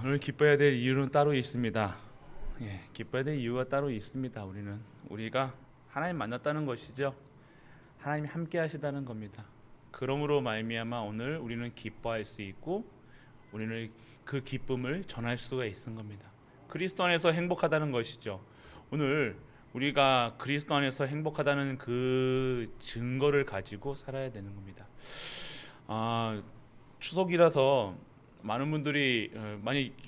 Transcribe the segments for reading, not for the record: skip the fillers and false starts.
오늘 기뻐해야 될 이유는 따로 있습니다. 기뻐해야 될 이유가 따로 있습니다. 우리가 하나님 만났다는 것이죠. 하나님이 함께 하시다는 겁니다. 그러므로 말미암아 오늘 우리는 기뻐할 수 있고 우리는 그 기쁨을 전할 수가 있는 겁니다. 그리스도 안에서 행복하다는 것이죠. 오늘 우리가 그리스도 안에서 행복하다는 그 증거를 가지고 살아야 되는 겁니다. 추석이라서 많은 분들이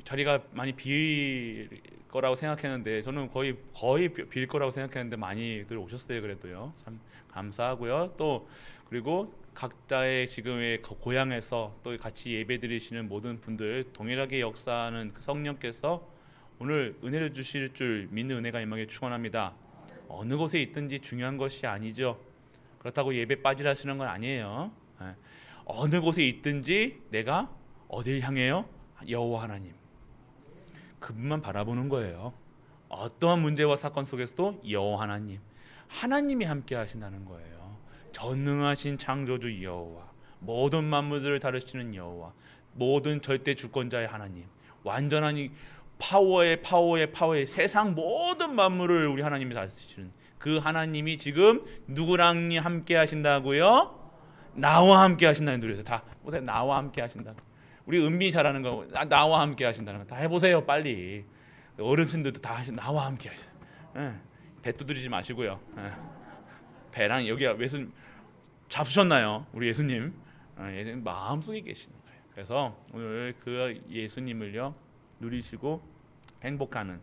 자리가 많이 빌 거라고 생각했는데 저는 거의 빌 거라고 생각했는데 많이들 오셨어요. 그래도요. 참 감사하고요. 또 그리고 각자의 지금의 고향에서 또 같이 예배드리시는 모든 분들 동일하게 역사하는 그 성령께서 오늘 은혜를 주실 줄 믿는 은혜가 임하게 축원합니다. 어느 곳에 있든지 중요한 것이 아니죠. 그렇다고 예배 빠지라 하시는 건 아니에요. 어느 곳에 있든지 내가 어딜 향해요? 여호와 하나님, 그분만 바라보는 거예요. 어떠한 문제와 사건 속에서도 여호와 하나님이 함께 하신다는 거예요. 전능하신 창조주 여호와, 모든 만물들을 다루시는 여호와, 모든 절대 주권자의 하나님, 완전한 이 파워의 세상 모든 만물을 우리 하나님이 다스리시는 그 하나님이 지금 누구랑 함께 하신다고요? 나와 함께 하신다는 소리에서 다 보세요. 나와 함께 하신다. 우리 은비 잘하는 거 나와 함께 하신다는 거 다 해보세요. 빨리. 어르신들도 다 나와 함께 하신다. 배 두드리지 마시고요. 배랑 여기가 예수님 잡수셨나요? 우리 예수님. 예수님 마음속에 계시는 거예요. 그래서 오늘 그 예수님을요 누리시고 행복하는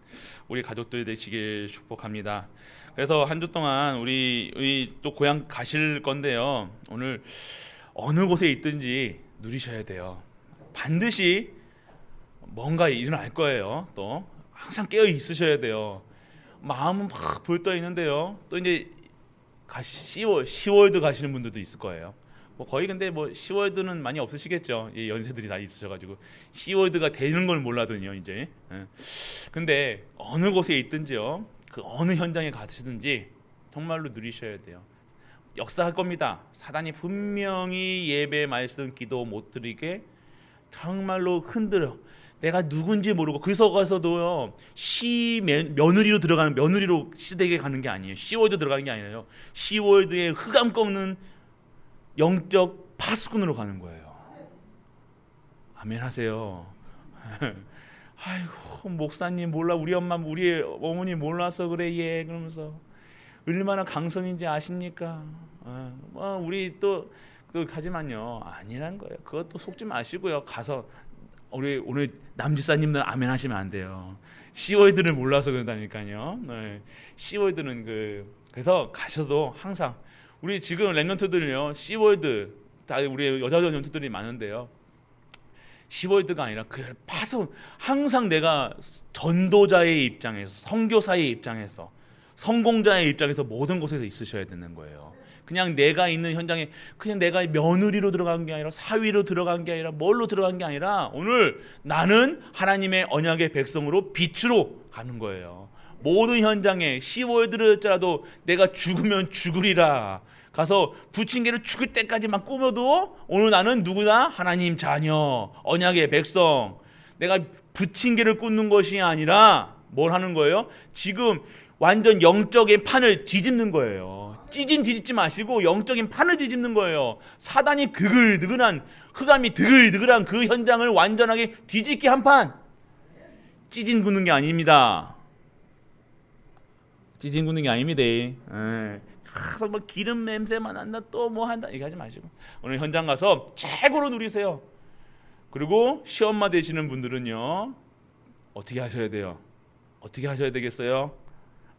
우리 가족들 되시길 축복합니다. 그래서 한 주 동안 우리 또 고향 가실 건데요. 오늘 어느 곳에 있든지 누리셔야 돼요. 반드시 뭔가 일어날 거예요. 또 항상 깨어 있으셔야 돼요. 마음은 막 불떠 있는데요. 또 이제 시월드 가시는 분들도 있을 거예요. 거의 근데 시월드는 많이 없으시겠죠. 연세들이 다 있으셔가지고 시월드가 되는 걸 몰라도요 이제. 근데 어느 곳에 있든지요, 그 어느 현장에 가시든지 정말로 누리셔야 돼요. 역사할 겁니다. 사단이 분명히 예배, 말씀, 기도 못 드리게 정말로 흔들어. 내가 누군지 모르고 그래서 가서도요 며느리로 시댁에 가는 게 아니에요. 시월드 들어가는 게 아니에요. 시월드에 흑암 꺾는 영적 파수꾼으로 가는 거예요. 아멘 하세요. 아이고 목사님 몰라, 우리 엄마 우리 어머니 몰라서 그래 얘 그러면서 얼마나 강성인지 아십니까? 우리 또 하지만요 아니란 거예요. 그것도 속지 마시고요. 가서 우리 오늘 남지사님들 아멘 하시면 안 돼요. 시월드를 몰라서 그런다니까요. 시월드는 그래서 가셔도 항상 우리 지금 랩런트들요 시월드 다 우리 여자 랩런트들이 많은데요. 시월드가 아니라 그 파수 항상 내가 전도자의 입장에서, 선교사의 입장에서, 성공자의 입장에서 모든 곳에서 있으셔야 되는 거예요. 그냥 내가 있는 현장에 그냥 내가 며느리로 들어간 게 아니라 사위로 들어간 게 아니라 뭘로 들어간 게 아니라 오늘 나는 하나님의 언약의 백성으로 빛으로 가는 거예요. 모든 현장에 시월드를지라도 내가 죽으면 죽으리라 가서 부침개를 죽을 때까지만 꾸며도 오늘 나는 누구나 하나님 자녀, 언약의 백성. 내가 부침개를 굽는 것이 아니라 뭘 하는 거예요? 지금 완전 영적인 판을 뒤집는 거예요. 뒤집지 마시고 영적인 판을 뒤집는 거예요. 사단이 드글드글한, 흑암이 드글드글한 그 현장을 완전하게 뒤집기 한 판. 찌진 굽는 게 아닙니다. 찌진 굽는 게 아닙니다. 가서 기름 냄새만 난다 또 뭐 한다 이렇게 하지 마시고 오늘 현장 가서 최고로 누리세요. 그리고 시엄마 되시는 분들은요 어떻게 하셔야 돼요? 어떻게 하셔야 되겠어요?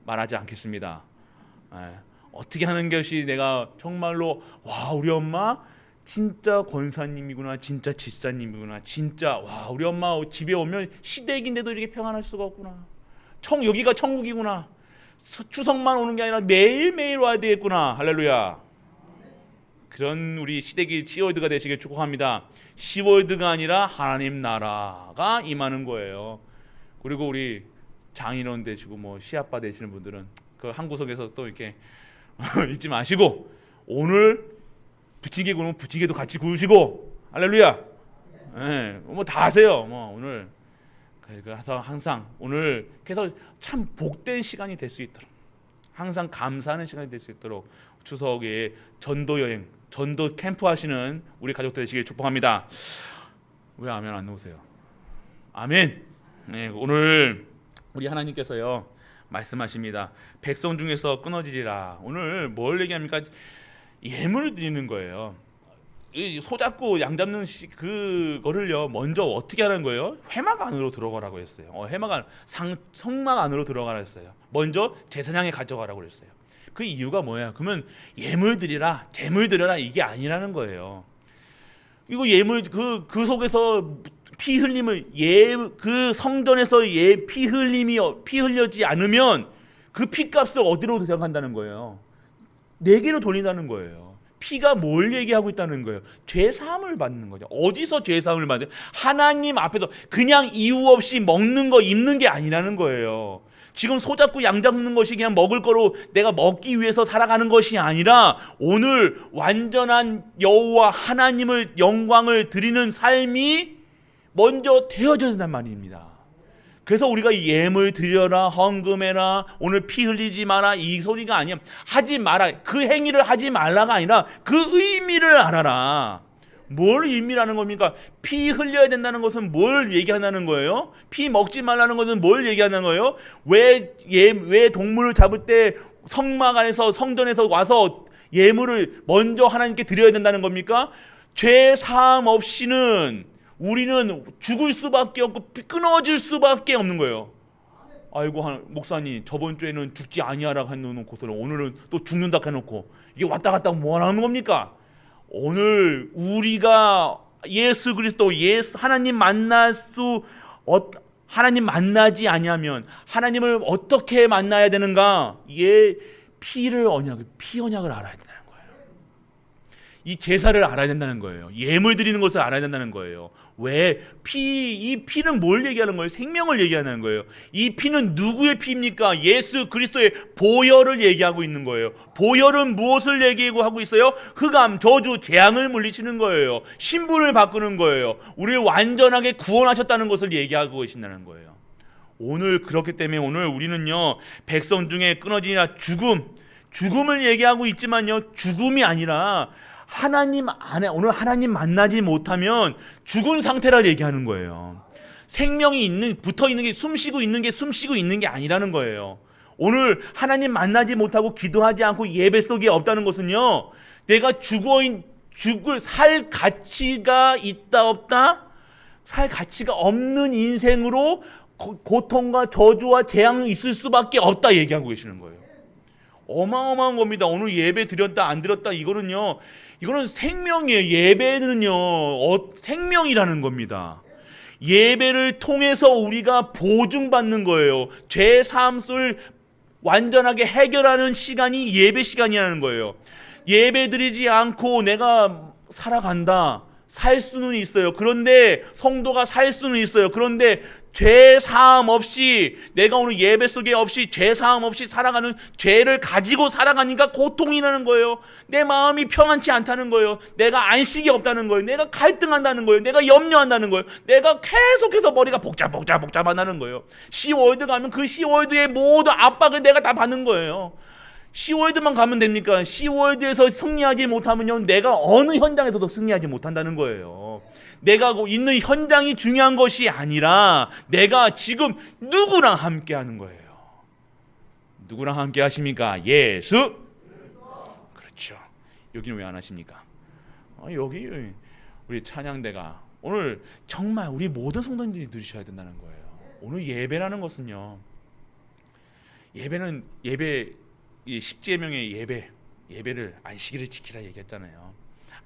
말하지 않겠습니다. 어떻게 하는 것이 내가 정말로 와 우리 엄마 진짜 권사님이구나, 진짜 지사님이구나, 진짜 와 우리 엄마 집에 오면 시댁인데도 이렇게 평안할 수가 없구나. 여기가 천국이구나. 추석만 오는 게 아니라 매일매일 와야 되겠구나. 할렐루야. 그런 우리 시댁이 시월드가 되시길 축복합니다. 시월드가 아니라 하나님 나라가 임하는 거예요. 그리고 우리 장인어른 되시고 시아빠 되시는 분들은 그 한 구석에서 또 이렇게 잊지 마시고 오늘 부침개 구우면 부침개도 같이 구우시고 할렐루야. 다 하세요. 오늘 그래서 항상 오늘 계속 참 복된 시간이 될 수 있도록, 항상 감사하는 시간이 될 수 있도록 추석에 전도 여행, 전도 캠프 하시는 우리 가족들 되시길 축복합니다. 왜 아멘 안 넣으세요? 아멘. 네, 오늘 우리 하나님께서요 말씀하십니다. 백성 중에서 끊어지리라. 오늘 뭘 얘기합니까? 예물을 드리는 거예요. 이 소잡고 양 잡는 그거를요 먼저 어떻게 하는 거예요? 회막 안으로 들어가라고 했어요. 회막 성막 안으로 들어가라 했어요. 먼저 제사장에 가져가라고 그랬어요. 그 이유가 뭐야? 그러면 예물 드리라, 재물 드려라 이게 아니라는 거예요. 이거 예물 그 속에서 피 흘림을 그 성전에서 피 흘려지 않으면 그 피값을 어디로 들어간다는 거예요? 내게로 돌린다는 거예요. 피가 뭘 얘기하고 있다는 거예요? 죄 사함을 받는 거죠. 어디서 죄 사함을 받는? 하나님 앞에서 그냥 이유 없이 먹는 거 입는 게 아니라는 거예요. 지금 소 잡고 양 잡는 것이 그냥 먹을 거로 내가 먹기 위해서 살아가는 것이 아니라 오늘 완전한 여호와 하나님을 영광을 드리는 삶이 먼저 되어져야 된단 말입니다. 그래서 우리가 예물 드려라, 헌금해라, 오늘 피 흘리지 마라 이 소리가 아니야. 하지 마라. 그 행위를 하지 말라가 아니라 그 의미를 알아라. 뭘 의미라는 겁니까? 피 흘려야 된다는 것은 뭘 얘기하는 거예요? 피 먹지 말라는 것은 뭘 얘기하는 거예요? 왜 동물을 잡을 때 성막 안에서 성전에서 와서 예물을 먼저 하나님께 드려야 된다는 겁니까? 죄 사함 없이는 우리는 죽을 수밖에 없고 끊어질 수밖에 없는 거예요. 아이고 목사님 저번 주에는 죽지 아니하라 해놓고서는 오늘은 또 죽는다 해놓고 이게 왔다 갔다 뭐 하는 겁니까? 오늘 우리가 예수 그리스도 하나님 하나님 만나지 아니하면 하나님을 어떻게 만나야 되는가? 피 언약을 알아야 된다는 거예요. 이 제사를 알아야 된다는 거예요. 예물 드리는 것을 알아야 된다는 거예요. 왜? 이 피는 뭘 얘기하는 거예요? 생명을 얘기하는 거예요. 이 피는 누구의 피입니까? 예수 그리스도의 보혈을 얘기하고 있는 거예요. 보혈은 무엇을 얘기하고 있어요? 흑암, 저주, 재앙을 물리치는 거예요. 신분을 바꾸는 거예요. 우리를 완전하게 구원하셨다는 것을 얘기하고 계신다는 거예요. 오늘 그렇기 때문에 오늘 우리는요 백성 중에 끊어지나 죽음을 얘기하고 있지만요 죽음이 아니라 하나님 안에 오늘 하나님 만나지 못하면 죽은 상태를 얘기하는 거예요. 생명이 붙어 있는 게 숨쉬고 있는 게 아니라는 거예요. 오늘 하나님 만나지 못하고 기도하지 않고 예배 속에 없다는 것은요 내가 살 가치가 있다 없다? 살 가치가 없는 인생으로 고통과 저주와 재앙이 있을 수밖에 없다 얘기하고 계시는 거예요. 어마어마한 겁니다. 오늘 예배 드렸다 안 드렸다 이거는 생명이에요. 예배는요 생명이라는 겁니다. 예배를 통해서 우리가 보증받는 거예요. 죄 사함을 완전하게 해결하는 시간이 예배 시간이라는 거예요. 예배 드리지 않고 내가 살아간다. 살 수는 있어요. 그런데 성도가 살 수는 있어요. 그런데 죄 사함 없이 내가 오늘 예배 속에 없이 죄 사함 없이 살아가는 죄를 가지고 살아가니까 고통이 나는 거예요. 내 마음이 평안치 않다는 거예요. 내가 안식이 없다는 거예요. 내가 갈등한다는 거예요. 내가 염려한다는 거예요. 내가 계속해서 머리가 복잡하다는 거예요. 시월드 가면 그 시월드의 모든 압박을 내가 다 받는 거예요. 시월드만 가면 됩니까? 시월드에서 승리하지 못하면요 내가 어느 현장에서도 승리하지 못한다는 거예요. 내가 있는 현장이 중요한 것이 아니라 내가 지금 누구랑 함께 하는 거예요. 누구랑 함께 하십니까? 예수. 그렇죠. 여기는 왜 안 하십니까? 여기 우리 찬양대가 오늘 정말 우리 모든 성도님들이 들으셔야 된다는 거예요. 오늘 예배라는 것은요 예배는 이 십계명의 예배를 안식일을 지키라 얘기했잖아요.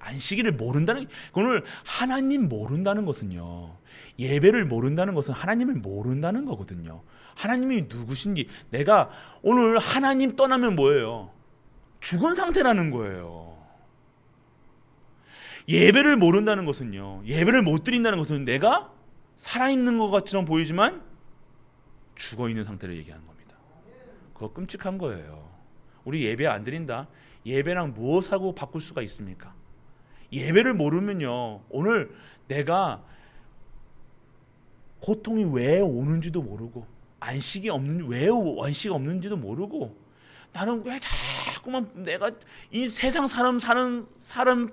안식일을 모른다는 오늘 하나님 모른다는 것은요 예배를 모른다는 것은 하나님을 모른다는 거거든요. 하나님이 누구신지 내가 오늘 하나님 떠나면 뭐예요? 죽은 상태라는 거예요. 예배를 모른다는 것은요 예배를 못 드린다는 것은 내가 살아있는 것 같처럼 보이지만 죽어있는 상태를 얘기하는 겁니다. 그거 끔찍한 거예요. 우리 예배 안 드린다? 예배랑 무엇하고 바꿀 수가 있습니까? 예배를 모르면요 오늘 내가 고통이 왜 오는지도 모르고 안식이 없는지도 모르고 나는 왜 자꾸만 내가 이 세상 사는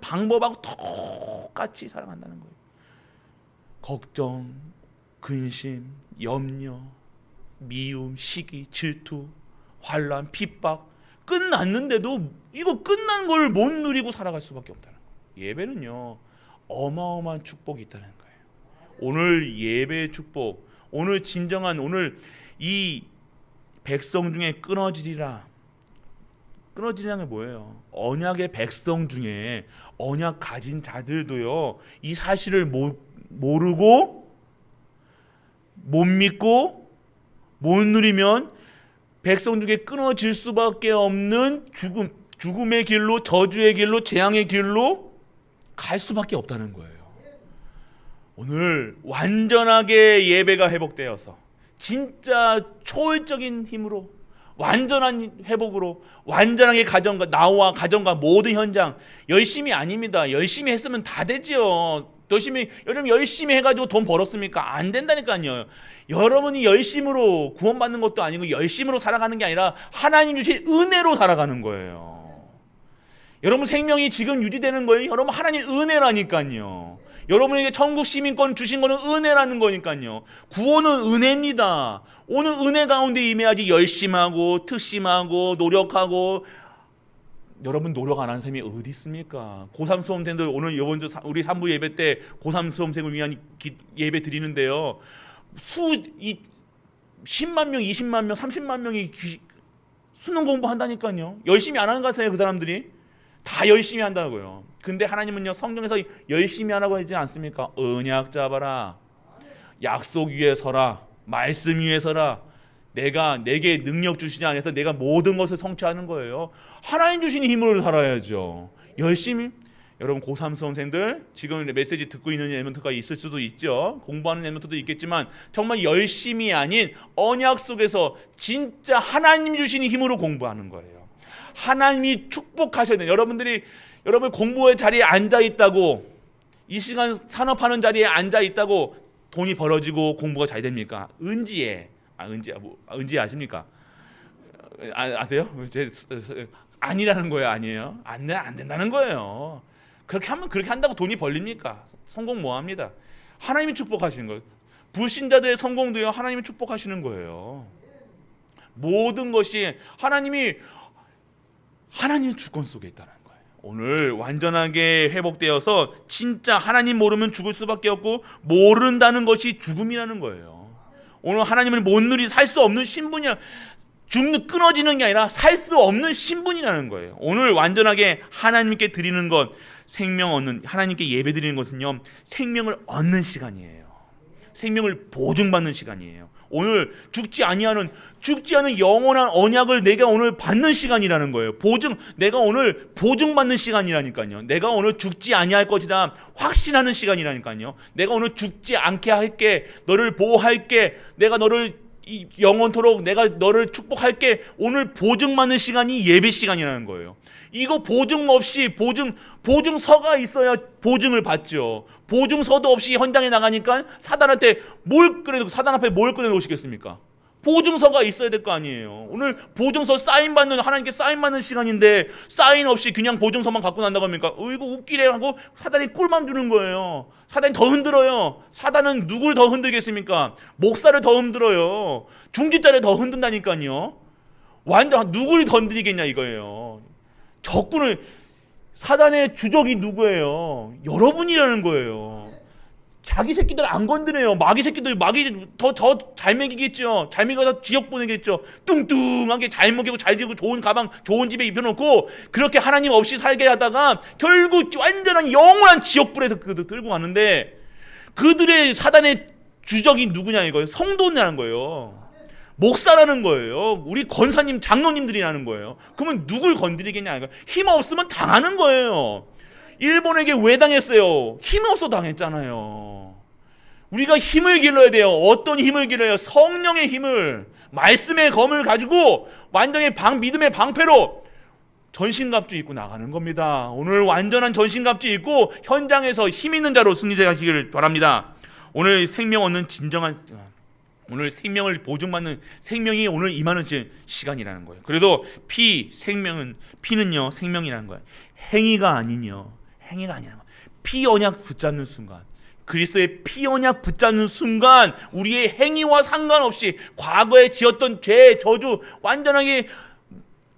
방법하고 똑같이 살아간다는 거예요. 걱정, 근심, 염려, 미움, 시기, 질투, 환난, 핍박 끝났는데도 이거 끝난 걸 못 누리고 살아갈 수밖에 없다는 거예요. 예배는요 어마어마한 축복이 있다는 거예요. 오늘 예배의 축복, 오늘 진정한 오늘 이 백성 중에 끊어지리라는 게 뭐예요? 언약의 백성 중에 언약 가진 자들도요 이 사실을 모르고 못 믿고 못 누리면 백성 중에 끊어질 수밖에 없는 죽음의 길로, 저주의 길로, 재앙의 길로 갈 수밖에 없다는 거예요. 오늘 완전하게 예배가 회복되어서 진짜 초월적인 힘으로 완전한 회복으로 완전하게 나와 가정과 모든 현장 열심히 아닙니다. 열심히 했으면 다 되지요. 여러분 열심히 해가지고 돈 벌었습니까? 안 된다니까요. 여러분이 열심으로 구원받는 것도 아니고 열심으로 살아가는 게 아니라 하나님 주신 은혜로 살아가는 거예요. 여러분 생명이 지금 유지되는 거예요. 여러분 하나님 은혜라니까요. 여러분에게 천국 시민권 주신 거는 은혜라는 거니까요. 구원은 은혜입니다. 오늘 은혜 가운데 임해야지 열심하고 특심하고 노력하고. 여러분 노력 안 하는 사람이 어디 있습니까? 고3 수험생들 오늘 이번 주 우리 3부 예배 때 고3 수험생을 위한 예배 드리는데요. 10만 명, 20만 명, 30만 명이 수능 공부한다니까요. 열심히 안 하는 것 같아요. 그 사람들이 다 열심히 한다고요. 근데 하나님은요 성경에서 열심히 하라고 하지 않습니까? 언약 잡아라, 약속 위에 서라, 말씀 위에 서라. 내게 능력 주시지 않아서 내가 모든 것을 성취하는 거예요. 하나님 주신 힘으로 살아야죠. 열심히. 여러분 고3 수험생들 지금 메시지 듣고 있는 엘리먼트가 있을 수도 있죠. 공부하는 엘리먼트도 있겠지만 정말 열심이 아닌 언약 속에서 진짜 하나님 주신 힘으로 공부하는 거예요. 하나님이 축복하셔야 돼요. 여러분 공부의 자리에 앉아 있다고 이 시간 산업하는 자리에 앉아 있다고 돈이 벌어지고 공부가 잘 됩니까? 은지 아십니까? 아세요? 아니라는 거예요. 아니에요? 안 된다는 거예요. 그렇게 한다고 돈이 벌립니까? 성공 뭐 합니다. 하나님이 축복하시는 거예요. 불신자들의 성공도요 하나님이 축복하시는 거예요. 모든 것이 하나님의 주권 속에 있다는 거예요. 오늘 완전하게 회복되어서 진짜 하나님 모르면 죽을 수밖에 없고 모른다는 것이 죽음이라는 거예요. 오늘 하나님을 못 누리 살 수 없는 신분이야. 끊어지는 게 아니라 살 수 없는 신분이라는 거예요. 오늘 완전하게 하나님께 드리는 것, 생명 얻는, 하나님께 예배 드리는 것은요 생명을 얻는 시간이에요. 생명을 보증받는 시간이에요. 오늘 죽지 않는 영원한 언약을 내가 오늘 받는 시간이라는 거예요. 내가 오늘 보증받는 시간이라니까요. 내가 오늘 죽지 아니할 것이다 확신하는 시간이라니까요. 내가 오늘 죽지 않게 할게, 너를 보호할게, 내가 너를 영원토록 내가 너를 축복할게. 오늘 보증받는 시간이 예배 시간이라는 거예요. 이거 보증 없이 보증서가 있어야 보증을 받죠. 보증서도 없이 현장에 나가니까 사단 앞에 뭘 꺼내놓으시겠습니까? 보증서가 있어야 될 거 아니에요. 오늘 보증서 하나님께 사인 받는 시간인데 사인 없이 그냥 보증서만 갖고 난다고 합니까? 이거 웃기래 하고 사단이 꿀만 주는 거예요. 사단이 더 흔들어요. 사단은 누굴 더 흔들겠습니까? 목사를 더 흔들어요. 중직자를 더 흔든다니까요. 완전 누굴 더 흔들리겠냐 이거예요. 적군을, 사단의 주적이 누구예요? 여러분이라는 거예요. 자기 새끼들 안 건드려요. 마귀 더 잘 먹이겠죠. 잘 먹여서 지옥 보내겠죠. 뚱뚱하게 잘 먹이고 잘 지고 좋은 가방 좋은 집에 입혀놓고 그렇게 하나님 없이 살게 하다가 결국 완전한 영원한 지옥불에서 끌고 가는데, 그들의 사단의 주적이 누구냐 이거예요. 성도냐는 거예요. 목사라는 거예요. 우리 권사님 장로님들이라는 거예요. 그러면 누굴 건드리겠냐 이거. 힘 없으면 당하는 거예요. 일본에게 왜 당했어요? 힘 없어 당했잖아요. 우리가 힘을 길러야 돼요. 어떤 힘을 길러요? 성령의 힘을, 말씀의 검을 가지고 완전히 믿음의 방패로 전신갑주 입고 나가는 겁니다. 오늘 완전한 전신갑주 입고 현장에서 힘 있는 자로 승리자시기를 바랍니다. 오늘 생명 얻는 진정한 오늘 생명을 보증받는 생명이 오늘 임하는 시간이라는 거예요. 그래서 피는요 생명이라는 거예요. 행위가 아니냐. 피 언약 붙잡는 순간, 그리스도의 피 언약 붙잡는 순간 우리의 행위와 상관없이 과거에 지었던 죄, 저주 완전하게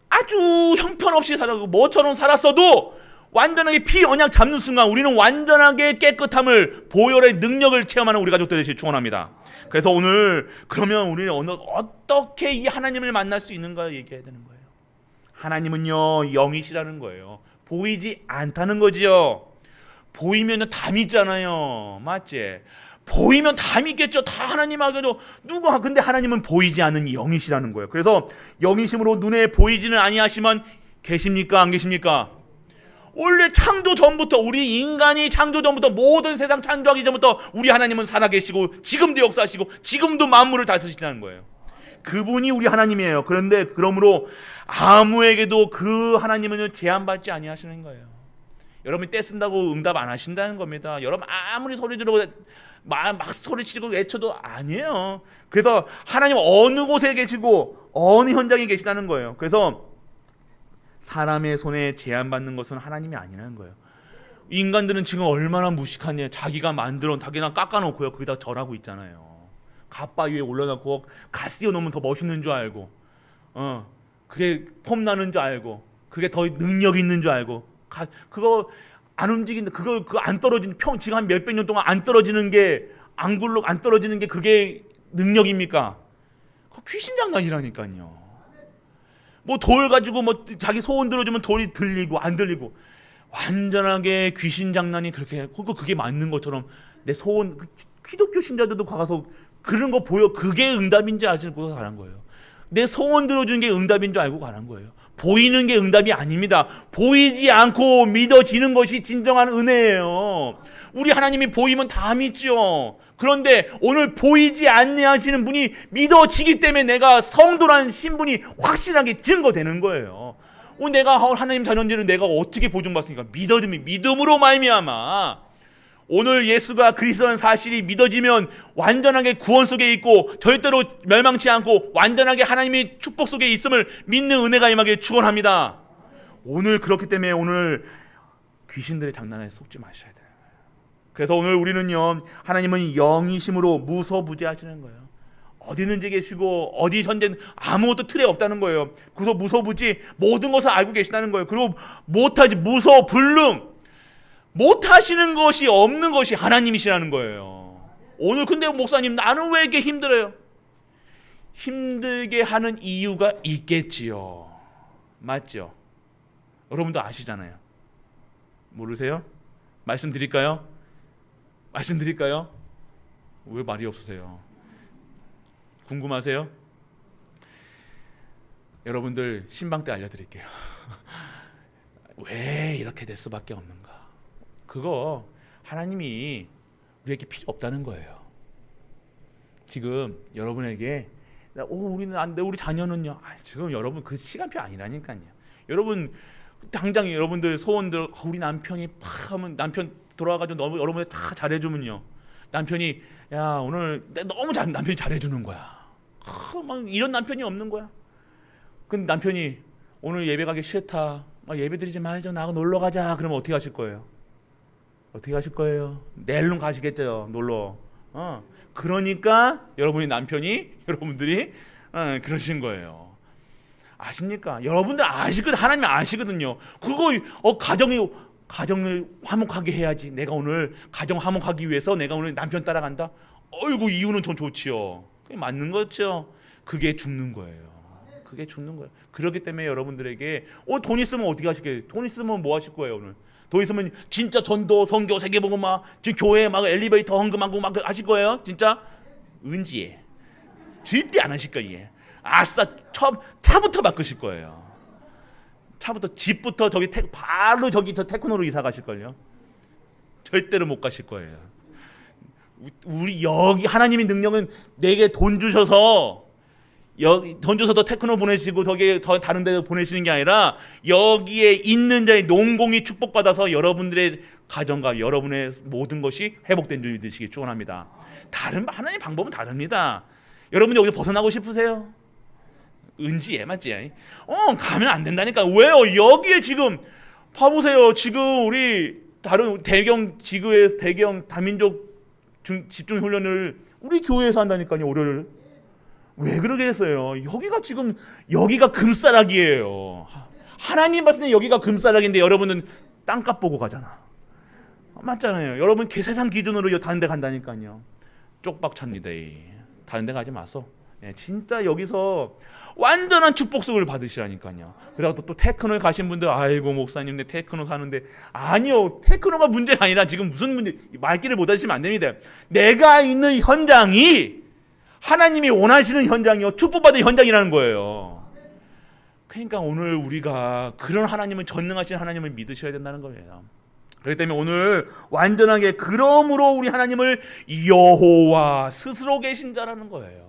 아주 형편없이 살아가고 뭐처럼 살았어도 완전하게 피 언약 잡는 순간 우리는 완전하게 깨끗함을, 보혈의 능력을 체험하는 우리 가족들 되시길 축원합니다. 그래서 오늘 그러면 우리는 어떻게 이 하나님을 만날 수 있는가 얘기해야 되는 거예요. 하나님은요 영이시라는 거예요. 보이지 않다는 거지요. 보이면 다 믿잖아요. 맞지? 보이면 다 믿겠죠. 다 하나님 하겠죠. 누가? 근데 하나님은 보이지 않는 영이시라는 거예요. 그래서 영이심으로 눈에 보이지는 아니하시면 계십니까? 안 계십니까? 원래 창조 전부터, 우리 인간이 창조 전부터, 모든 세상 창조하기 전부터 우리 하나님은 살아계시고 지금도 역사하시고 지금도 만물을 다스리시다는 거예요. 그분이 우리 하나님이에요. 그런데 그러므로 아무에게도 그 하나님은 제한받지 아니하시는 거예요. 여러분이 떼쓴다고 응답 안 하신다는 겁니다. 여러분 아무리 소리 지르고 막 소리치고 외쳐도 아니에요. 그래서 하나님 어느 곳에 계시고 어느 현장에 계시다는 거예요. 그래서 사람의 손에 제한받는 것은 하나님이 아니라는 거예요. 인간들은 지금 얼마나 무식하냐. 자기가 만들어 자기나 깎아놓고요 거기다 절하고 있잖아요. 갓바 위에 올려놓고 갓 씌워놓으면 더 멋있는 줄 알고, 그게 폼 나는 줄 알고, 그게 더 능력 있는 줄 알고, 그거 안 움직인다, 그거 안 떨어지는 지금 한 몇백 년 동안 안 떨어지는 게, 안 떨어지는 게 그게 능력입니까? 그거 귀신 장난이라니까요. 뭐 돌 가지고 뭐 자기 소원 들어주면 돌이 들리고 안 들리고, 완전하게 귀신 장난이 그렇게 그게 맞는 것처럼 내 소원, 기독교 신자들도 가서 그런 거 보여, 그게 응답인지 아시고 가는 거예요. 내 소원 들어주는 게 응답인 줄 알고 가는 거예요. 보이는 게 응답이 아닙니다. 보이지 않고 믿어지는 것이 진정한 은혜예요. 우리 하나님이 보이면 다 믿죠. 그런데 오늘 보이지 않으시는 분이 믿어지기 때문에 내가 성도라는 신분이 확실하게 증거되는 거예요. 내가 하나님 자녀인지를 내가 어떻게 보증받습니까? 믿음으로 말미암아. 오늘 예수가 그리스도라는 사실이 믿어지면 완전하게 구원 속에 있고 절대로 멸망치 않고 완전하게 하나님의 축복 속에 있음을 믿는 은혜가 임하게 축원합니다. 오늘 그렇기 때문에 오늘 귀신들의 장난에 속지 마셔야 돼요. 그래서 오늘 우리는요, 하나님은 영이심으로 무소부지하시는 거예요. 어디 있는지 계시고 어디 현재 아무것도 틀에 없다는 거예요. 그래서 무소부지 모든 것을 알고 계시다는 거예요. 그리고 못하지, 무소불능, 못하시는 것이 없는 것이 하나님이시라는 거예요. 오늘 근데 목사님 나는 왜 이렇게 힘들어요? 힘들게 하는 이유가 있겠지요. 맞죠? 여러분도 아시잖아요. 모르세요? 말씀드릴까요? 왜 말이 없으세요? 궁금하세요? 여러분들 신방 때 알려드릴게요. 왜 이렇게 될 수밖에 없는가? 그거 하나님이 우리에게 필요 없다는 거예요. 지금 여러분에게 우리는 안 돼, 우리 자녀는요. 지금 여러분 그 시간표 아니라니까요. 여러분 당장 여러분들 소원들, 우리 남편이 팍 하면, 남편 돌아와가지고 너무 여러분들 다 잘해주면요, 남편이 야 오늘 너무 남편이 잘해주는 거야. 막 이런 남편이 없는 거야. 근데 남편이 오늘 예배 가기 싫다, 막 예배 드리지 말자, 나하고 놀러 가자. 그러면 어떻게 하실 거예요? 내일로 가시겠죠, 놀러. 그러니까 남편이 여러분들이 그러신 거예요. 아십니까? 여러분들 아시거든. 하나님 아시거든요. 그거 가정을 화목하게 해야지. 내가 오늘 가정 화목하기 위해서 내가 오늘 남편 따라간다. 어이구, 이유는 좀 좋지요. 그게 맞는 거죠. 그게 죽는 거예요. 그렇기 때문에 여러분들에게 돈 있으면 어떻게 하시게? 돈 있으면 뭐 하실 거예요 오늘? 돈 있으면 진짜 전도, 선교, 세계보고 막 지금 교회 막 엘리베이터 헌금하고 막 하실 거예요? 진짜? 은지에 절대 안 하실 거예요. 아싸, 차부터 바꾸실 거예요. 차부터, 집부터 바로 저 테크노로 이사 가실 걸요. 절대로 못 가실 거예요. 우리 여기 하나님의 능력은 내게 돈 주셔서 더 테크노 보내시고 더 다른 데 보내시는 게 아니라 여기에 있는 자의 농공이 축복받아서 여러분들의 가정과 여러분의 모든 것이 회복된 줄 믿으시기 축원합니다. 하나님 방법은 다릅니다. 여러분들 여기서 벗어나고 싶으세요? 은지에 맞지? 가면 안 된다니까. 왜요? 여기에 지금 봐보세요. 지금 우리 다른 대경 지구의 대경 다민족 집중 훈련을 우리 교회에서 한다니까요. 월요일. 왜 그러게 됐어요? 여기가 금싸라기예요. 하나님 봤을 때 여기가 금싸라기인데 여러분은 땅값 보고 가잖아. 맞잖아요. 여러분 세상 기준으로 다른 데 간다니까요. 쪽박 찹니다. 다른 데 가지 마소. 진짜 여기서 완전한 축복속을 받으시라니까요. 그러다 또 테크노에 가신 분들, 아이고 목사님, 내 테크노 사는데, 아니요, 테크노가 문제가 아니라 지금 무슨 문제, 말귀를 못 하시면 안 됩니다. 내가 있는 현장이 하나님이 원하시는 현장이요, 축복받은 현장이라는 거예요. 그러니까 오늘 우리가 그런 하나님을, 전능하신 하나님을 믿으셔야 된다는 거예요. 그렇기 때문에 오늘 완전하게 그러므로 우리 하나님을 여호와 스스로 계신 자라는 거예요.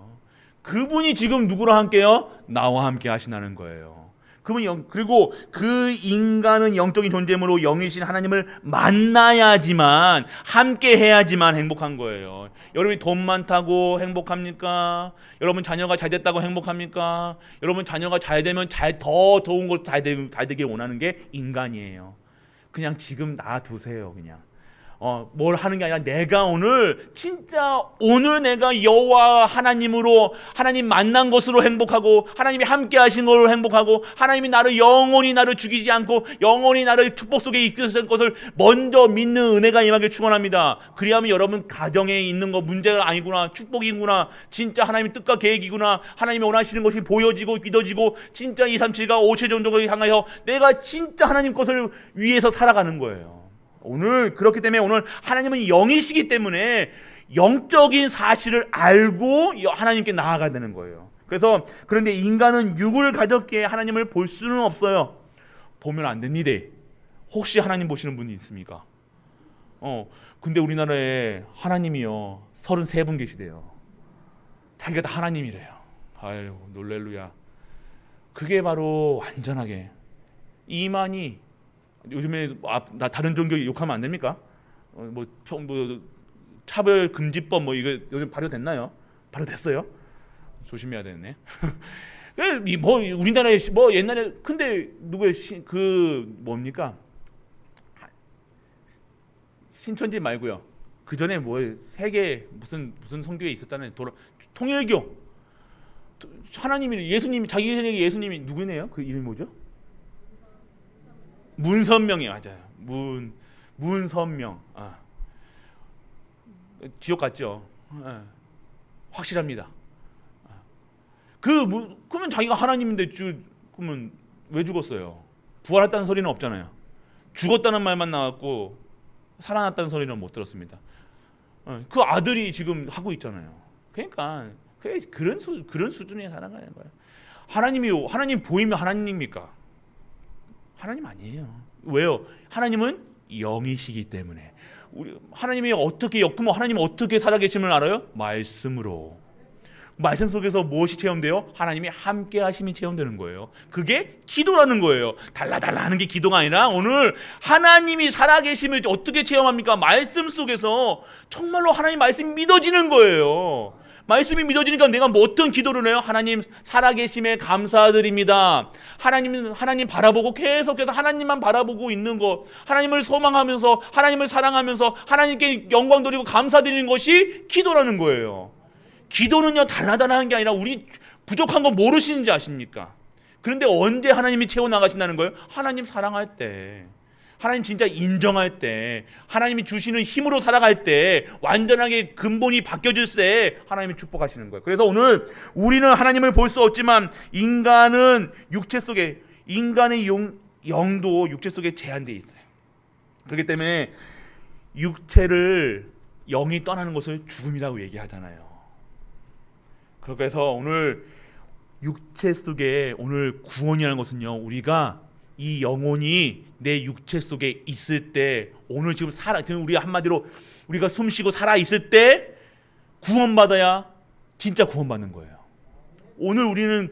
그분이 지금 누구랑 함께요? 나와 함께 하시나는 거예요. 그리고 그 인간은 영적인 존재이므로 영이신 하나님을 만나야지만, 함께 해야지만 행복한 거예요. 여러분이 돈 많다고 행복합니까? 여러분 자녀가 잘 됐다고 행복합니까? 여러분 자녀가 잘 되면 더 좋은 것 잘 되길 원하는 게 인간이에요. 그냥 지금 놔두세요. 그냥 뭘 하는 게 아니라 내가 진짜 오늘 내가 여호와 하나님으로, 하나님 만난 것으로 행복하고, 하나님이 함께 하신 걸로 행복하고, 하나님이 영원히 나를 죽이지 않고 영원히 나를 축복 속에 이끄실 것을 먼저 믿는 은혜가 임하길 축원합니다. 그리하면 여러분 가정에 있는 거 문제가 아니구나, 축복이구나, 진짜 하나님의 뜻과 계획이구나, 하나님이 원하시는 것이 보여지고 믿어지고, 진짜 2, 3, 7과 5체 정도를 향하여 내가 진짜 하나님 것을 위해서 살아가는 거예요. 오늘 그렇기 때문에 오늘 하나님은 영이시기 때문에 영적인 사실을 알고 하나님께 나아가야 되는 거예요. 그런데 인간은 육을 가졌기에 하나님을 볼 수는 없어요. 보면 안 됩니다. 혹시 하나님 보시는 분이 있습니까? 근데 우리나라에 하나님이요 33분 계시대요. 자기가 다 하나님이래요. 아유, 놀렐루야. 그게 바로 완전하게 이만희. 요즘에 나 다른 종교 욕하면 안 됩니까? 차별 금지법 이거 요즘 발효됐나요? 발효됐어요? 조심해야 되네. 우리나라에 옛날에 근데 누구의 뭡니까? 신천지 말고요. 그 전에 세계 무슨 선교에 있었다는 통일교. 하나님이 예수님이 자기 생에 예수님이 누구네요? 그 이름이 뭐죠? 문선명이 맞아요. 문선명. 지옥 갔죠. 확실합니다. 그러면 자기가 하나님인데 그러면 왜 죽었어요? 부활했다는 소리는 없잖아요. 죽었다는 말만 나왔고 살아났다는 소리는 못 들었습니다. 그 아들이 지금 하고 있잖아요. 그러니까 그런 수준에 살아가는 거예요. 하나님 보이면 하나님입니까? 하나님 아니에요. 왜요? 하나님은 영이시기 때문에. 하나님이 하나님 어떻게 살아계심을 알아요? 말씀으로. 말씀 속에서 무엇이 체험돼요? 하나님이 함께 하심이 체험되는 거예요. 그게 기도라는 거예요. 달라달라 하는 게 기도가 아니라 오늘 하나님이 살아계심을 어떻게 체험합니까? 말씀 속에서 정말로 하나님 말씀이 믿어지는 거예요. 말씀이 믿어지니까 내가 어떤 기도를 해요? 하나님 살아계심에 감사드립니다. 하나님 바라보고 계속해서 하나님만 바라보고 있는 것, 하나님을 소망하면서 하나님을 사랑하면서 하나님께 영광 돌리고 감사드리는 것이 기도라는 거예요. 기도는요 달라달라 하는 게 아니라 우리 부족한 거 모르시는지 아십니까? 그런데 언제 하나님이 채워나가신다는 거예요? 하나님 사랑할 때, 하나님 진짜 인정할 때, 하나님이 주시는 힘으로 살아갈 때, 완전하게 근본이 바뀌어질 때 하나님이 축복하시는 거예요. 그래서 오늘 우리는 하나님을 볼 수 없지만 인간은 육체 속에, 인간의 영도 육체 속에 제한되어 있어요. 그렇기 때문에 육체를 영이 떠나는 것을 죽음이라고 얘기하잖아요. 그래서 오늘 육체 속에 오늘 구원이라는 것은요, 우리가 이 영혼이 내 육체 속에 있을 때, 오늘 지금 우리 한마디로 우리가 숨쉬고 살아 있을 때 구원받아야 진짜 구원받는 거예요. 오늘 우리는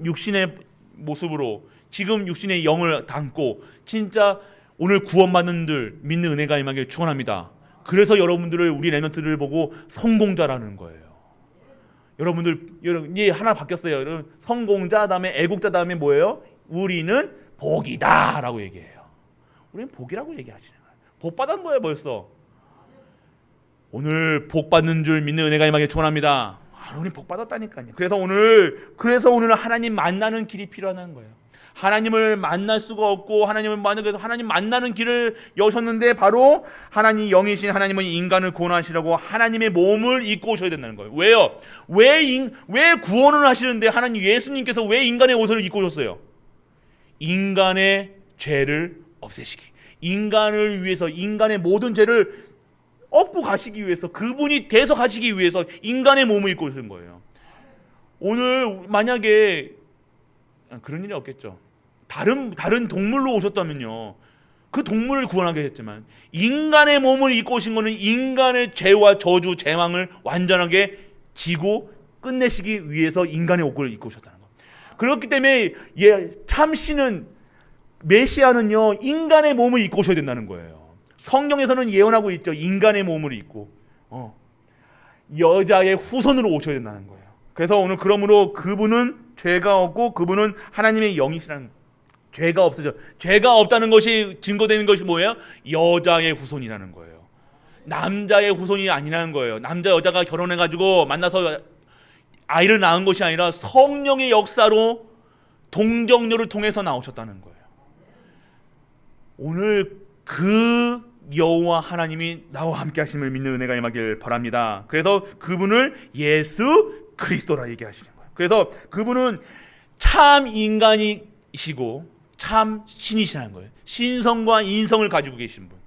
육신의 모습으로 지금 육신의 영을 담고 진짜 오늘 구원받는 들 믿는 은혜가 임하길 축원합니다. 그래서 여러분들을 우리 랩런트를 보고 성공자라는 거예요. 여러분 이 하나 바뀌었어요. 여러분 성공자 다음에 애국자 다음에 뭐예요? 우리는 복이다라고 얘기해요. 우리는 복이라고 얘기하시는 거예요. 복 받은 거예요 벌써. 오늘 복 받는 줄 믿는 은혜가 임하게 축원합니다. 우리 복 받았다니까요. 그래서 오늘은 하나님 만나는 길이 필요하다는 거예요. 하나님을 만날 수가 없고 하나님 만나는 길을 여셨는데 바로 하나님 영이신 하나님은 인간을 구원하시려고 하나님의 몸을 입고 오셔야 된다는 거예요. 왜요? 왜 구원을 하시는데 하나님 예수님께서 왜 인간의 옷을 입고 오셨어요? 인간의 죄를 없애시기, 인간을 위해서 인간의 모든 죄를 업고 가시기 위해서, 그분이 대속하시기 위해서 인간의 몸을 입고 오신 거예요. 오늘 만약에 그런 일이 없겠죠. 다른 동물로 오셨다면요, 그 동물을 구원하게 했지만 인간의 몸을 입고 오신 거는 인간의 죄와 저주, 재앙을 완전하게 지고 끝내시기 위해서 인간의 옷을 입고 오셨다는 거. 그렇기 때문에 참 신은, 메시아는요 인간의 몸을 입고 오셔야 된다는 거예요. 성경에서는 예언하고 있죠. 인간의 몸을 입고 여자의 후손으로 오셔야 된다는 거예요. 그래서 오늘 그러므로 그분은 죄가 없고 그분은 하나님의 영이시라는 거예요. 죄가 없으죠. 죄가 없다는 것이 증거되는 것이 뭐예요? 여자의 후손이라는 거예요. 남자의 후손이 아니라는 거예요. 남자 여자가 결혼해가지고 만나서 아이를 낳은 것이 아니라 성령의 역사로 동정녀를 통해서 나오셨다는 거예요. 오늘 그 여호와 하나님이 나와 함께 하심을 믿는 은혜가 임하길 바랍니다. 그래서 그분을 예수 그리스도라 얘기하시는 거예요. 그래서 그분은 참 인간이시고 참 신이시라는 거예요. 신성과 인성을 가지고 계신 분.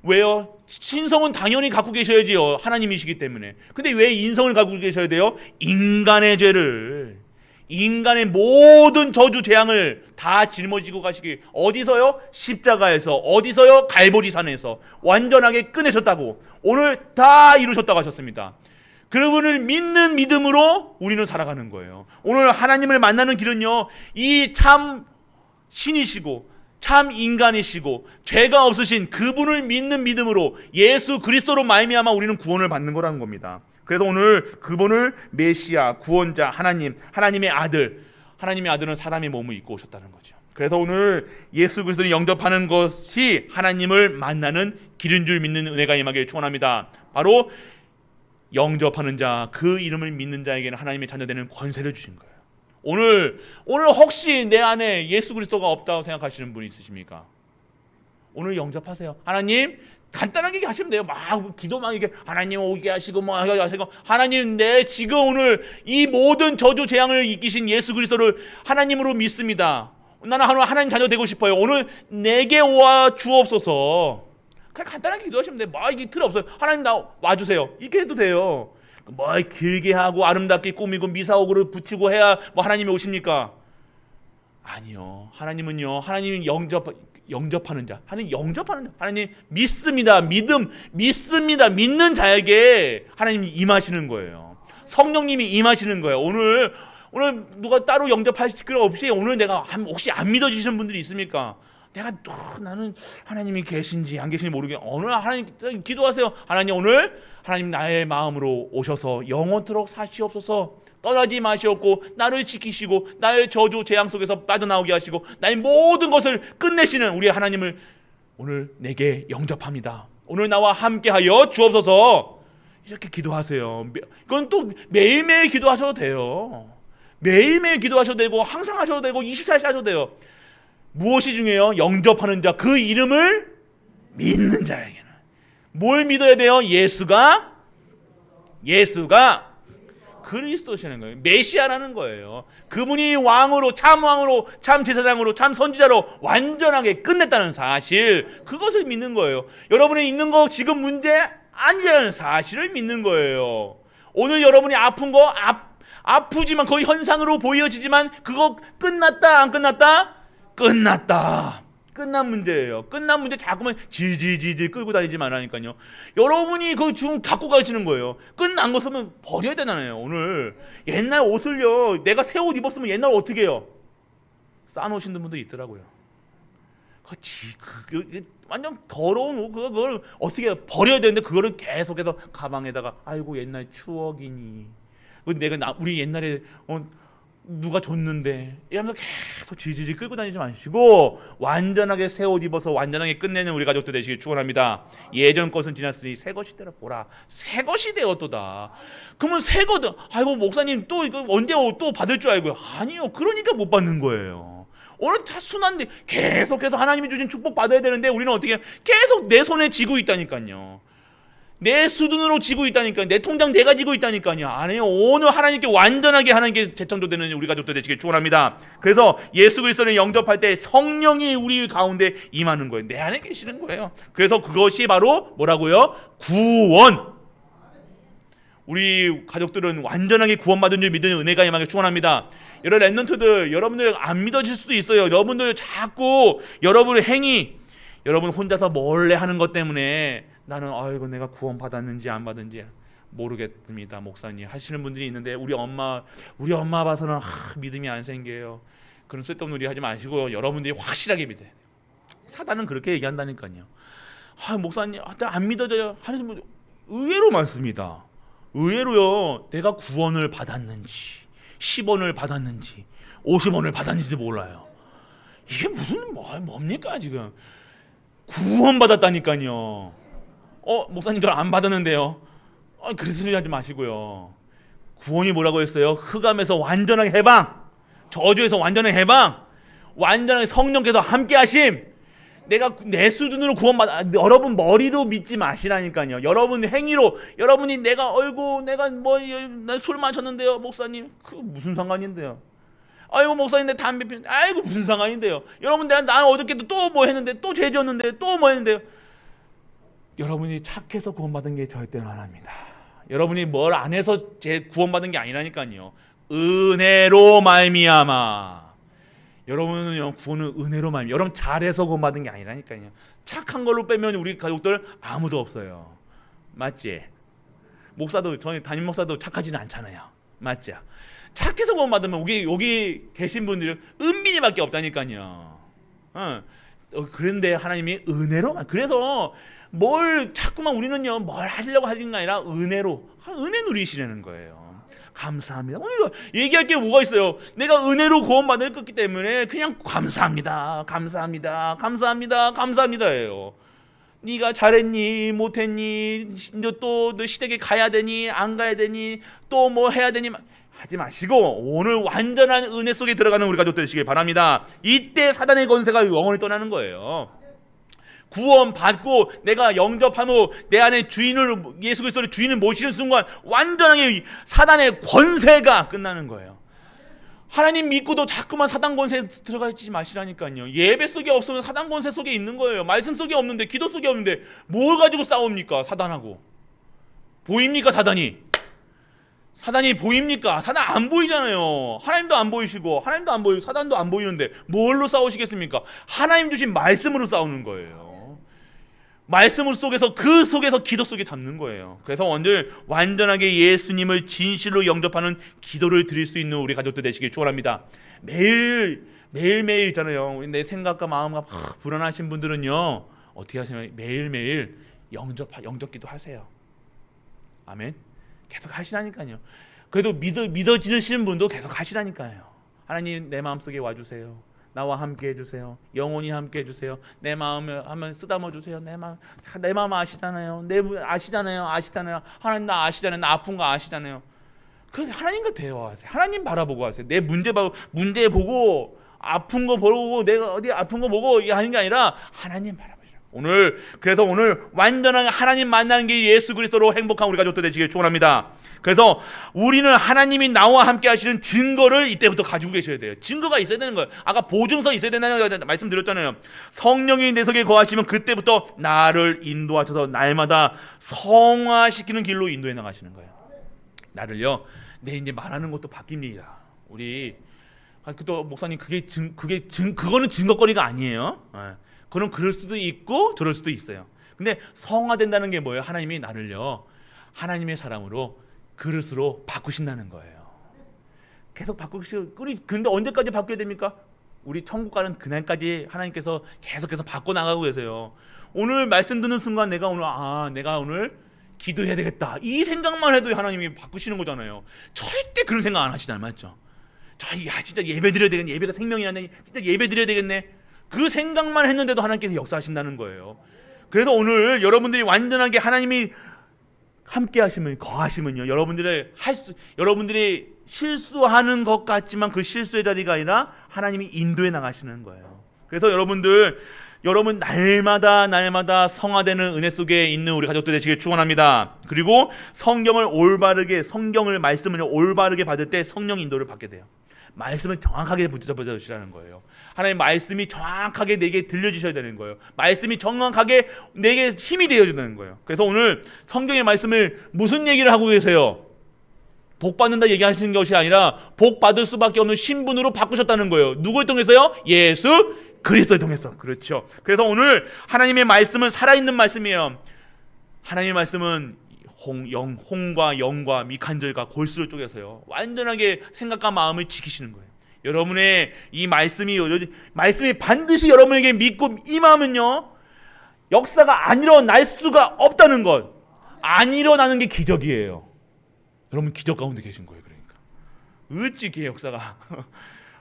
왜요? 신성은 당연히 갖고 계셔야지요. 하나님이시기 때문에. 근데 왜 인성을 갖고 계셔야 돼요? 인간의 죄를, 인간의 모든 저주 재앙을 다 짊어지고 가시기. 어디서요? 십자가에서. 어디서요? 갈보리산에서 완전하게 끝내셨다고, 오늘 다 이루셨다고 하셨습니다. 그분을 믿는 믿음으로 우리는 살아가는 거예요. 오늘 하나님을 만나는 길은요, 이 참 신이시고 참 인간이시고 죄가 없으신 그분을 믿는 믿음으로 예수 그리스도로 말미암아 우리는 구원을 받는 거라는 겁니다. 그래서 오늘 그분을 메시아, 구원자, 하나님의 아들, 하나님의 아들은 사람의 몸을 입고 오셨다는 거죠. 그래서 오늘 예수 그리스도를 영접하는 것이 하나님을 만나는 길인 줄 믿는 은혜가 임하길 축원합니다. 바로 영접하는 자, 그 이름을 믿는 자에게는 하나님의 자녀되는 권세를 주신 거예요. 오늘 혹시 내 안에 예수 그리스도가 없다고 생각하시는 분이 있으십니까? 오늘 영접하세요. 하나님, 간단하게 하시면 돼요. 막 기도 막 이게 하나님 오게 하시고 뭐 하시고, 하나님 내 지금 오늘 이 모든 저주 재앙을 이기신 예수 그리스도를 하나님으로 믿습니다. 나는 하나님 자녀 되고 싶어요. 오늘 내게 와 주옵소서. 그냥 간단하게 기도하시면 돼요. 뭐 이게 틀 없어요. 하나님 나 와주세요. 이렇게 해도 돼요. 뭐 길게 하고 아름답게 꾸미고 미사오그를 붙이고 해야 뭐 하나님이 오십니까? 아니요. 하나님은요, 하나님은 영접하는 자, 하나님 믿습니다. 믿습니다. 믿는 자에게 하나님이 임하시는 거예요. 성령님이 임하시는 거예요. 오늘 누가 따로 영접하실 필요 없이, 오늘 내가 혹시 안 믿어지시는 분들이 있습니까? 나는 하나님이 계신지 안 계신지 모르게 어느 날 하나님 기도하세요. 하나님, 오늘 하나님 나의 마음으로 오셔서 영원토록 사시옵소서. 떠나지 마시옵고 나를 지키시고 나의 저주 재앙 속에서 빠져나오게 하시고 나의 모든 것을 끝내시는 우리 하나님을 오늘 내게 영접합니다. 오늘 나와 함께하여 주옵소서. 이렇게 기도하세요. 그건 또 매일매일 기도하셔도 돼요. 매일매일 기도하셔도 되고 항상 하셔도 되고 24시간 하셔도 돼요. 무엇이 중요해요? 영접하는 자, 그 이름을 믿는 자에게는 뭘 믿어야 돼요? 예수가 그리스도시라는 거예요. 메시아라는 거예요. 그분이 왕으로, 참 제사장으로, 참 선지자로 완전하게 끝냈다는 사실, 그것을 믿는 거예요. 여러분이 있는 거 지금 문제 아니라는 사실을 믿는 거예요. 오늘 여러분이 아픈 거 아프지만 거의 현상으로 보여지지만 그거 끝났다 안 끝났다? 끝났다. 끝난 문제예요. 끝난 문제 자꾸만 질질질질 끌고 다니지 말라니까요. 여러분이 그거 지금 갖고 가시는 거예요. 끝난 거 쓰면 버려야 되잖아요. 오늘 옛날 옷을요, 내가 새 옷 입었으면 옛날 어떻게 해요? 싸놓으시는 분도 있더라고요. 완전 더러운 그걸 어떻게 버려야 되는데 그거를 계속해서 가방에다가 아이고 옛날 추억이니 우리 옛날에 누가 줬는데 이러면서 계속 질질 끌고 다니지 마시고 완전하게 새 옷 입어서 완전하게 끝내는 우리 가족들 되시길 축원합니다. 예전 것은 지났으니 새 것이 되라 보라. 새 것이 되었도다. 그러면 새 거든 아이고 목사님 또 이거 언제 또 받을 줄 알고요. 아니요. 그러니까 못 받는 거예요. 오늘 다 순한데 계속해서 하나님이 주신 축복 받아야 되는데 우리는 어떻게 계속 내 손에 쥐고 있다니까요. 내 수준으로 지고 있다니까요. 내 통장 내가 지고 있다니까요. 아니에요. 오늘 하나님께 완전하게 하나님께 재창조되는 우리 가족들 되시길 축원합니다. 그래서 예수 그리스도를 영접할 때 성령이 우리 가운데 임하는 거예요. 내 안에 계시는 거예요. 그래서 그것이 바로 뭐라고요? 구원. 우리 가족들은 완전하게 구원받은 줄 믿는 은혜가 임하길 축원합니다. 여러 랩런트들 여러분들 안 믿어질 수도 있어요. 여러분들 자꾸 여러분의 행위 여러분 혼자서 몰래 하는 것 때문에 나는 아이고 내가 구원 받았는지 안 받은지 모르겠습니다. 목사님 하시는 분들이 있는데 우리 엄마 봐서는 믿음이 안 생겨요. 그런 쓸데없는 소리 하지 마시고 여러분들이 확실하게 믿어야 돼요. 사단은 그렇게 얘기한다니까요. 목사님 안 믿어져요 하는 분 의외로 많습니다. 의외로요. 내가 구원을 받았는지 10원을 받았는지 50원을 받았는지도 몰라요. 이게 무슨 뭡니까 지금 구원 받았다니까요. 목사님 그걸 안 받았는데요. 그런 소리 하지 마시고요. 구원이 뭐라고 했어요? 흑암에서 완전하게 해방, 저주에서 완전하게 해방, 완전하게 성령께서 함께 하심. 내가 내 수준으로 구원받아. 여러분 머리로 믿지 마시라니까요. 여러분 행위로 여러분이 내가 술 마셨는데요 목사님 그 무슨 상관인데요. 아이고 목사님 내 담배 피는데 아이고 무슨 상관인데요. 여러분 난 어저께도 또 뭐 했는데 또 죄 지었는데 또 뭐 했는데요. 여러분이 착해서 구원받은 게 절대로 안 합니다. 여러분이 뭘 안 해서 구원받은 게 아니라니까요. 은혜로 말미암아. 여러분은요 구원은 은혜로 말미암아. 여러분 잘해서 구원받은 게 아니라니까요. 착한 걸로 빼면 우리 가족들 아무도 없어요. 맞지? 목사도 저희 담임 목사도 착하지는 않잖아요. 맞죠? 착해서 구원받으면 여기 계신 분들은 은빈이밖에 없다니까요. 그런데 하나님이 은혜로 그래서 뭘 자꾸만 우리는요 뭘 하시려고 하는 게 아니라 은혜 누리시려는 거예요. 감사합니다. 우리가 얘기할 게 뭐가 있어요? 내가 은혜로 구원받았기 때문에 그냥 감사합니다. 감사합니다. 감사합니다. 감사합니다예요. 네가 잘했니 못했니 너 시댁에 가야 되니 안 가야 되니 또 뭐 해야 되니 하지 마시고 오늘 완전한 은혜 속에 들어가는 우리 가족 되시길 바랍니다. 이때 사단의 권세가 영원히 떠나는 거예요. 구원 받고 내가 영접하며 내 안에 예수 그리스도의 주인을 모시는 순간 완전하게 사단의 권세가 끝나는 거예요. 하나님 믿고도 자꾸만 사단 권세에 들어가 있지 마시라니까요. 예배 속에 없으면 사단 권세 속에 있는 거예요. 말씀 속에 없는데 기도 속에 없는데 뭘 가지고 싸웁니까? 사단하고 보입니까? 사단이 보입니까? 사단 안 보이잖아요. 하나님도 안 보이시고 하나님도 안 보이고 사단도 안 보이는데 뭘로 싸우시겠습니까? 하나님 주신 말씀으로 싸우는 거예요. 말씀 속에서 그 속에서 기도 속에 담는 거예요. 그래서 오늘 완전하게 예수님을 진실로 영접하는 기도를 드릴 수 있는 우리 가족들 되시길 축원합니다. 매일매일 있잖아요. 내 생각과 마음과 불안하신 분들은요 어떻게 하시냐면 매일매일 영접기도 하세요. 아멘. 계속 하시라니까요. 그래도 믿어지시는 분도 계속 하시라니까요. 하나님 내 마음속에 와주세요. 나와 함께 해주세요. 영원히 함께 해주세요. 내 마음을 한번 쓰다듬어 주세요. 내 마음 아시잖아요. 아시잖아요. 하나님 나 아시잖아요. 나 아픈 거 아시잖아요. 그 하나님과 대화하세요. 하나님 바라보고 하세요. 내 문제 보고 아픈 거 보고 내가 어디 아픈 거 보고 하는 게 아니라 하나님 바라보시라. 그래서 오늘 완전한 하나님 만나는 게 예수 그리스도로 행복한 우리 가족들 되시길 축원합니다. 그래서 우리는 하나님이 나와 함께 하시는 증거를 이때부터 가지고 계셔야 돼요. 증거가 있어야 되는 거예요. 아까 보증서 있어야 된다는 말씀드렸잖아요. 성령이 내 속에 거하시면 그때부터 나를 인도하셔서 날마다 성화시키는 길로 인도해 나가시는 거예요. 나를요. 내 이제 말하는 것도 바뀝니다. 우리 또 목사님 그거는 증거거리가 아니에요. 그건 그럴 수도 있고 저럴 수도 있어요. 근데 성화된다는 게 뭐예요? 하나님이 나를요. 하나님의 사람으로 그릇으로 바꾸신다는 거예요. 계속 바꾸시고 근데 언제까지 바뀌어야 됩니까? 우리 천국 가는 그날까지 하나님께서 계속해서 바꿔나가고 계세요. 오늘 말씀 듣는 순간 내가 오늘 기도해야 되겠다, 이 생각만 해도 하나님이 바꾸시는 거잖아요. 절대 그런 생각 안 하시잖아요. 맞죠? 진짜 예배 드려야 되겠네, 예배가 생명이라네, 진짜 예배 드려야 되겠네, 그 생각만 했는데도 하나님께서 역사하신다는 거예요. 그래서 오늘 여러분들이 완전하게 하나님이 함께 하시면, 거하시면요, 여러분들이 실수하는 것 같지만 그 실수의 자리가 아니라 하나님이 인도해 나가시는 거예요. 그래서 여러분 날마다 성화되는 은혜 속에 있는 우리 가족들 되시길 축원합니다. 그리고 성경을 말씀을 올바르게 받을 때 성령 인도를 받게 돼요. 말씀을 정확하게 붙잡으시라는 거예요. 하나님 말씀이 정확하게 내게 들려주셔야 되는 거예요. 말씀이 정확하게 내게 힘이 되어주는 거예요. 그래서 오늘 성경의 말씀을 무슨 얘기를 하고 계세요? 복 받는다 얘기하시는 것이 아니라 복 받을 수밖에 없는 신분으로 바꾸셨다는 거예요. 누구를 통해서요? 예수 그리스도를 통해서. 그렇죠. 그래서 오늘 하나님의 말씀은 살아있는 말씀이에요. 하나님의 말씀은 홍과 영과 미간절과 골수를 쪼개서요, 완전하게 생각과 마음을 지키시는 거예요. 여러분의 이 말씀이 반드시 여러분에게 믿고 임하면요, 역사가 안 일어날 수가 없다는 것. 안 일어나는 게 기적이에요. 여러분 기적 가운데 계신 거예요. 그러니까 어찌 그 역사가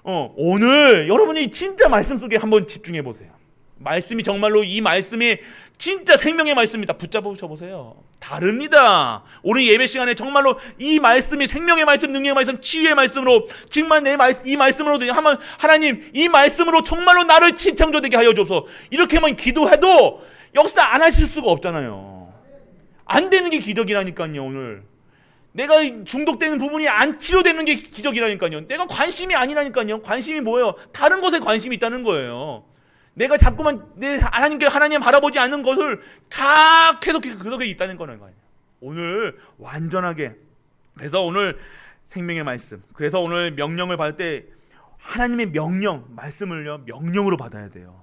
오늘 여러분이 진짜 말씀 속에 한번 집중해 보세요. 말씀이 정말로, 이 말씀이 진짜 생명의 말씀입니다. 붙잡으셔 보세요. 다릅니다. 오늘 예배 시간에 정말로 이 말씀이 생명의 말씀, 능력의 말씀, 치유의 말씀으로, 정말 이 말씀으로도 하나님, 이 말씀으로 정말로 나를 창조되게 하여 주옵소서. 이렇게만 기도해도 역사 안 하실 수가 없잖아요. 안 되는 게 기적이라니까요. 오늘 내가 중독되는 부분이 안 치료되는 게 기적이라니까요. 내가 관심이 아니라니까요. 관심이 뭐예요? 다른 것에 관심이 있다는 거예요. 내가 자꾸만 하나님 바라보지 않는 것을 다 계속 그 속에 있다는 거예요. 오늘 완전하게, 그래서 오늘 생명의 말씀, 그래서 오늘 명령을 받을 때 하나님의 말씀을요, 명령으로 받아야 돼요.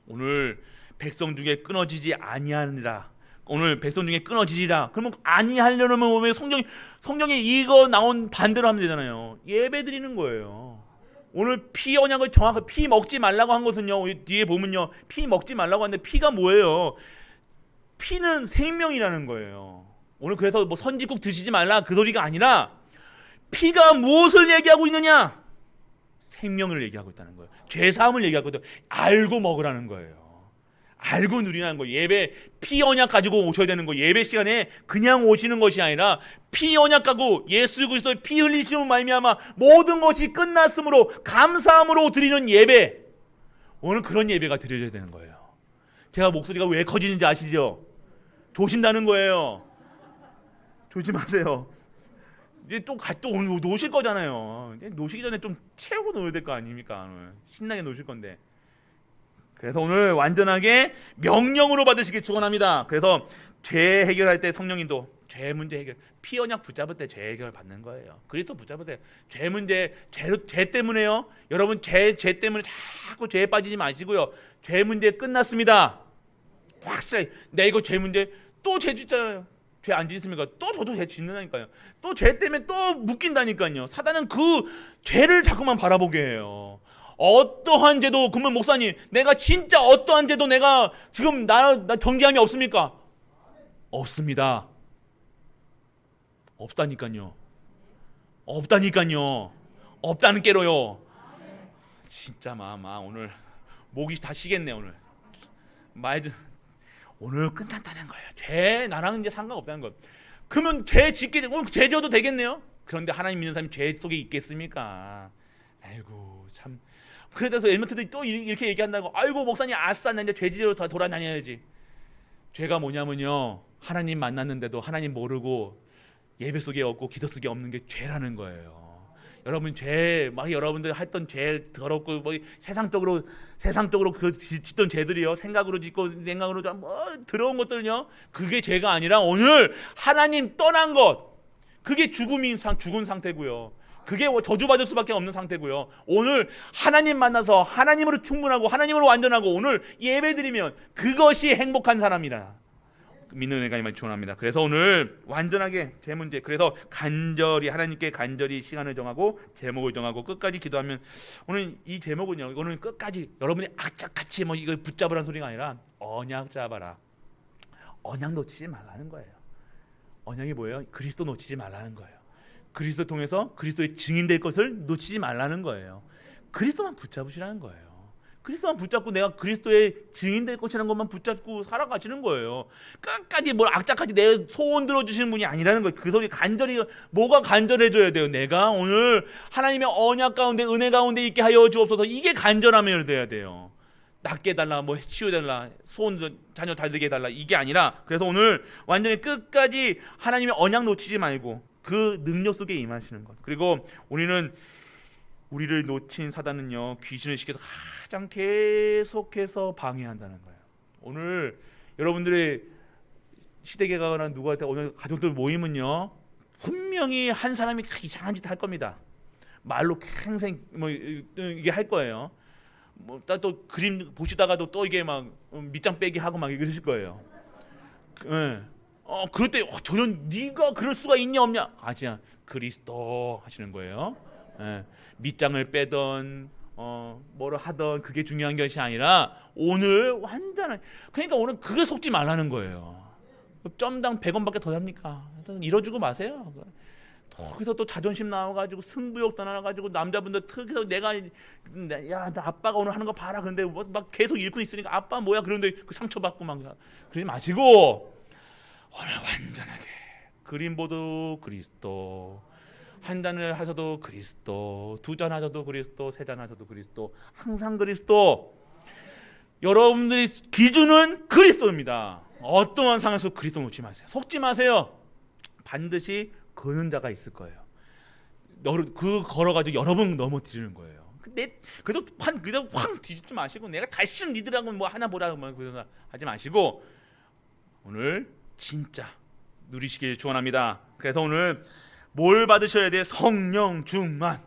오늘 백성 중에 끊어지지 아니하니라. 오늘 백성 중에 끊어지리라. 그러면 아니하려면 보면 성경에 이거 나온 반대로 하면 되잖아요. 예배 드리는 거예요. 오늘 피 언약을 정확하게, 피 먹지 말라고 한 것은요, 뒤에 보면요, 피 먹지 말라고 하는데 피가 뭐예요? 피는 생명이라는 거예요. 오늘 그래서 뭐 선지국 드시지 말라 그 소리가 아니라, 피가 무엇을 얘기하고 있느냐? 생명을 얘기하고 있다는 거예요. 죄사함을 얘기하고 있다. 알고 먹으라는 거예요. 알고 누리라는 거예요. 예배 피 언약 가지고 오셔야 되는 거예요. 예배 시간에 그냥 오시는 것이 아니라 피 언약 가고 예수 그리스도의 피 흘리심으로 말미암아 모든 것이 끝났으므로 감사함으로 드리는 예배, 오늘 그런 예배가 드려져야 되는 거예요. 제가 목소리가 왜 커지는지 아시죠? 조신다는 거예요. 조심하세요. 이제 또 오늘 노실 거잖아요. 노시기 전에 좀 채우고 노야 될 거 아닙니까? 오늘 신나게 노실 건데. 그래서 오늘 완전하게 명령으로 받으시길 축원합니다. 그래서 죄 해결할 때 성령인도, 죄 문제 해결, 피 언약 붙잡을 때 죄 해결 받는 거예요. 그리스도 붙잡을 때 죄 문제, 죄 때문에요. 여러분 죄 때문에 자꾸 죄에 빠지지 마시고요. 죄 문제 끝났습니다. 확실히 내 이거 죄 문제, 또 죄 짓잖아요. 죄 안 짓습니까? 또 저도 죄 짓는다니까요. 또 죄 때문에 또 묶인다니까요. 사단은 그 죄를 자꾸만 바라보게 해요. 어떠한 죄도, 그러면 목사님, 내가 진짜 어떠한 죄도 내가 지금 나 정죄함이 없습니까? 없습니다. 없다니까요. 없다는 깨로요. 진짜 오늘 목이 다 쉬겠네. 오늘 오늘 괜찮다는 거예요. 죄 나랑 이제 상관없다는 거예요. 그러면 죄 짓게 되면 죄 지어도 되겠네요. 그런데 하나님 믿는 사람이 죄 속에 있겠습니까? 아이고 참. 그래서 엘리멘트들이 또 이렇게 얘기한다고. 아이고 목사님, 아싸, 나 이제 죄 지으러 다 돌아다녀야지. 죄가 뭐냐면요, 하나님 만났는데도 하나님 모르고 예배 속에 없고 기도 속에 없는 게 죄라는 거예요. 여러분 여러분들 했던 죄 더럽고 세상적으로 그 짓던 죄들이요, 생각으로 짓고 생각으로 더러운 것들요, 그게 죄가 아니라 오늘 하나님 떠난 것, 그게 죽은 상태고요. 그게 저주받을 수밖에 없는 상태고요. 오늘 하나님 만나서 하나님으로 충분하고 하나님으로 완전하고 오늘 예배드리면 그것이 행복한 사람이라. 믿는 은혜가 임하기 축원합니다. 그래서 오늘 완전하게 제 문제, 그래서 간절히 하나님께 간절히 시간을 정하고 제목을 정하고 끝까지 기도하면, 오늘 이 제목은요, 이거는 끝까지 여러분이 악착같이 뭐 이걸 붙잡으라는 소리가 아니라 언약 잡아라. 언약 놓치지 말라는 거예요. 언약이 뭐예요? 그리스도 놓치지 말라는 거예요. 그리스도 통해서 그리스도의 증인될 것을 놓치지 말라는 거예요. 그리스도만 붙잡으시라는 거예요. 그리스도만 붙잡고 내가 그리스도의 증인될 것이라는 것만 붙잡고 살아가시는 거예요. 끝까지 뭘 악착같이 내 소원 들어주시는 분이 아니라는 거예요. 그 소리 간절히, 뭐가 간절해져야 돼요? 내가 오늘 하나님의 언약 가운데 은혜 가운데 있게 하여 주옵소서. 이게 간절함이 돼야 돼요. 낫게 해달라, 뭐 치유해달라, 소원 자녀 잘 되게 해달라, 이게 아니라, 그래서 오늘 완전히 끝까지 하나님의 언약 놓치지 말고 그 능력 속에 임하시는 것. 그리고 우리를 놓친 사단은요, 귀신을 시켜서 가장 계속해서 방해한다는 거예요. 오늘 여러분들의 시댁에 가거나 누구한테 오늘 가족들 모이면요, 분명히 한 사람이 이상한 짓 할 겁니다. 말로 평생 뭐 이게 할 거예요. 뭐 또 그림 보시다가도 또 이게 막 밑장 빼기 하고 막 이러실 거예요. 예. 그럴 때 저는 네가 그럴 수가 있냐 없냐, 아니야, 그리스도 하시는 거예요. 예. 밑장을 빼던 뭐를 하던 그게 중요한 것이 아니라 오늘 완전한, 그러니까 오늘 그게 속지 말라는 거예요. 점당 100원밖에 더 삽니까? 이뤄주고 마세요. 거기서 또 자존심 나와가지고 승부욕 나와가지고 남자분들 특히서 내가 야, 나 아빠가 오늘 하는 거 봐라. 근데 막 계속 일꾼 있으니까 아빠 뭐야? 그런데 그 상처받고 막 그러지 마시고 오늘 완전하게 그림보도 그리스도, 한 잔을 하셔도 그리스도, 두 잔 하셔도 그리스도, 세 잔 하셔도 그리스도, 항상 그리스도. 여러분들의 기준은 그리스도입니다. 어떠한 상황에서 그리스도 놓지 마세요. 속지 마세요. 반드시 거는 자가 있을 거예요. 그 걸어가지고 여러 번 넘어뜨리는 거예요. 그래도 확 뒤집지 마시고 내가 다시는 니들하고 뭐 하나 보라 하지 마시고 오늘 진짜 누리시길 축원합니다. 그래서 오늘 뭘 받으셔야 돼요? 성령 충만.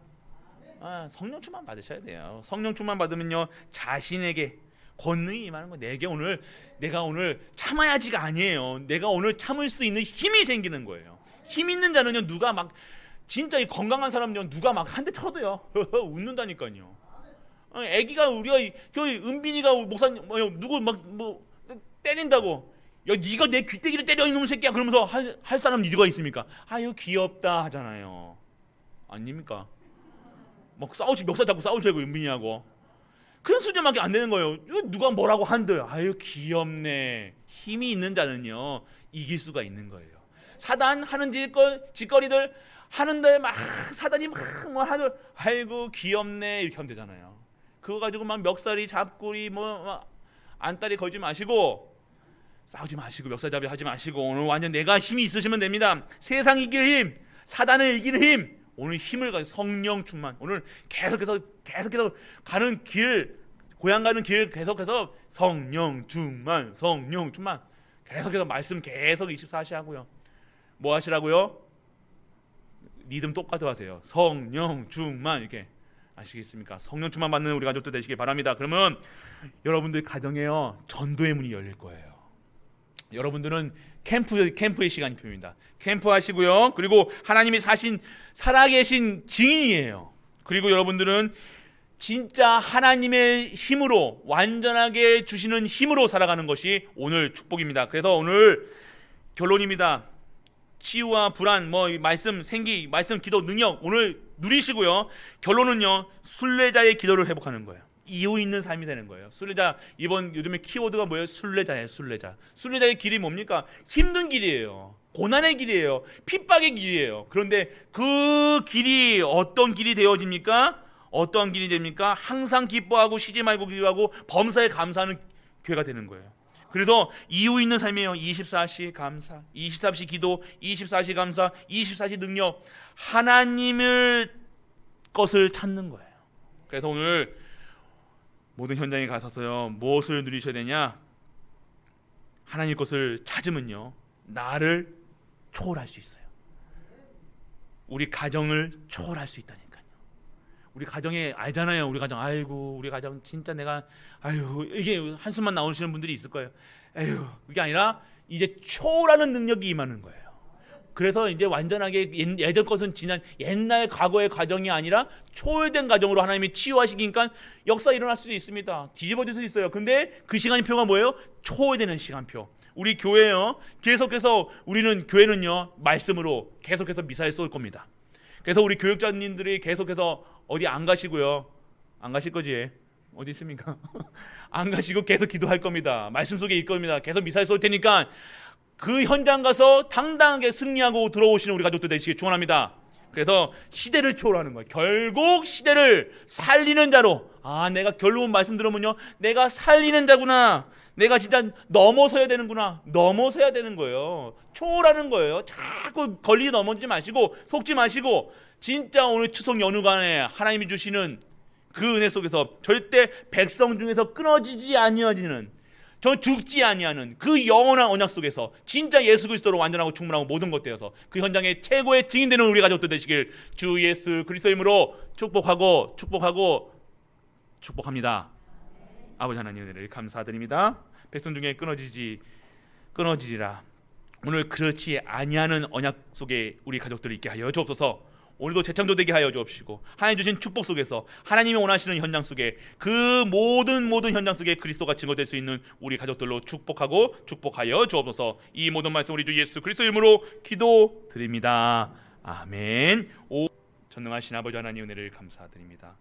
성령 충만 받으셔야 돼요. 성령 충만 받으면요, 자신에게 권능이 임하는 거예요. 내가 오늘 참아야지가 아니에요. 내가 오늘 참을 수 있는 힘이 생기는 거예요. 힘 있는 자는요, 누가 막 진짜 이 건강한 사람은요, 누가 막 한 대 쳐도요 웃는다니까요. 애기가 우리가 은빈이가 목사님 누구 막 뭐 때린다고, 야 네가 내 귀때기를 때려 이놈 새끼야 그러면서 할 사람 누가 있습니까? 아유 귀엽다 하잖아요. 아닙니까? 막 멱살 잡고 싸우시고 은빈이하고 그런 수준밖에 안 되는 거예요. 누가 뭐라고 한들 아유 귀엽네. 힘이 있는 자는요 이길 수가 있는 거예요. 사단 하는 짓거리들 하는데 막 사단이 막 뭐 하들 아이고 귀엽네 이렇게 하면 되잖아요. 그거 가지고 막 멱살이 잡고리 뭐 안달이 걸지 마시고 싸우지 마시고 멱살잡이 하지 마시고 오늘 완전 내가 힘이 있으시면 됩니다. 세상 이길 힘, 사단을 이기는 힘, 오늘 힘을 가지고 성령 충만. 오늘 계속해서 가는 길, 고향 가는 길 계속해서 성령 충만 계속해서 말씀 계속 24시 하고요. 뭐 하시라고요? 리듬 똑같이 하세요. 성령 충만 이렇게. 아시겠습니까? 성령 충만 받는 우리 가족들 되시길 바랍니다. 그러면 여러분들 가정에요 전도의 문이 열릴 거예요. 여러분들은 캠프의 시간이 필요합니다. 캠프 하시고요. 그리고 하나님이 살아계신 증인이에요. 그리고 여러분들은 진짜 하나님의 힘으로 완전하게 주시는 힘으로 살아가는 것이 오늘 축복입니다. 그래서 오늘 결론입니다. 치유와 불안, 말씀, 생기, 말씀, 기도, 능력 오늘 누리시고요. 결론은요, 순례자의 기도를 회복하는 거예요. 이유 있는 삶이 되는 거예요. 순례자, 요즘에 키워드가 뭐예요? 순례자예요. 순례자의 길이 뭡니까? 힘든 길이에요. 고난의 길이에요. 핍박의 길이에요. 그런데 그 길이 어떤 길이 되어집니까? 어떤 길이 됩니까? 항상 기뻐하고 쉬지 말고 기도하고 범사에 감사하는 교회가 되는 거예요. 그래서 이유 있는 삶이에요. 24시 감사, 24시 기도, 24시 감사, 24시 능력, 하나님의 것을 찾는 거예요. 그래서 오늘 모든 현장에 가서요 무엇을 누리셔야 되냐? 하나님 것을 찾으면요 나를 초월할 수 있어요. 우리 가정을 초월할 수 있다니까요. 우리 가정에 알잖아요. 우리 가정 아이고 우리 가정 진짜 내가 아유 이게 한숨만 나오시는 분들이 있을 거예요. 에휴 그게 아니라 이제 초라는 능력이 임하는 거예요. 그래서 이제 완전하게 예전 것은 지난 옛날 과거의 과정이 아니라 초월된 과정으로 하나님이 치유하시니까 역사 일어날 수도 있습니다. 뒤집어질 수도 있어요. 근데 그 시간표가 뭐예요? 초월되는 시간표. 우리 교회요, 계속해서 우리는 교회는요, 말씀으로 계속해서 미사에 쏠 겁니다. 그래서 우리 교육자님들이 계속해서 어디 안 가시고요, 안 가실 거지? 어디 있습니까? 안 가시고 계속 기도할 겁니다. 말씀 속에 있을 겁니다. 계속 미사에 쏠 테니까 그 현장 가서 당당하게 승리하고 들어오시는 우리 가족들 되시길 축원합니다. 그래서 시대를 초월하는 거예요. 결국 시대를 살리는 자로, 내가 결론 말씀 들으면요, 내가 살리는 자구나, 내가 진짜 넘어서야 되는구나, 넘어서야 되는 거예요. 초월하는 거예요. 자꾸 걸리 넘어지지 마시고 속지 마시고, 진짜 오늘 추석 연휴간에 하나님이 주시는 그 은혜 속에서 절대 백성 중에서 끊어지지 아니하지는, 저 죽지 아니하는 그 영원한 언약 속에서 진짜 예수 그리스도로 완전하고 충분하고 모든 것 되어서 그 현장의 최고의 증인되는 우리 가족들 되시길 주 예수 그리스도 이름으로 축복하고 축복합니다. 아버지 하나님 은혜를 감사드립니다. 백성 중에 끊어지리라. 오늘 그렇지 아니하는 언약 속에 우리 가족들을 있게 하여 주옵소서. 오늘도 재창조되게 하여 주옵시고, 하나님 주신 축복 속에서 하나님이 원하시는 현장 속에 그 모든 현장 속에 그리스도가 증거될 수 있는 우리 가족들로 축복하여 주옵소서. 이 모든 말씀 우리 주 예수 그리스도 이름으로 기도드립니다. 아멘. 전능하신 아버지 하나님 은혜를 감사드립니다.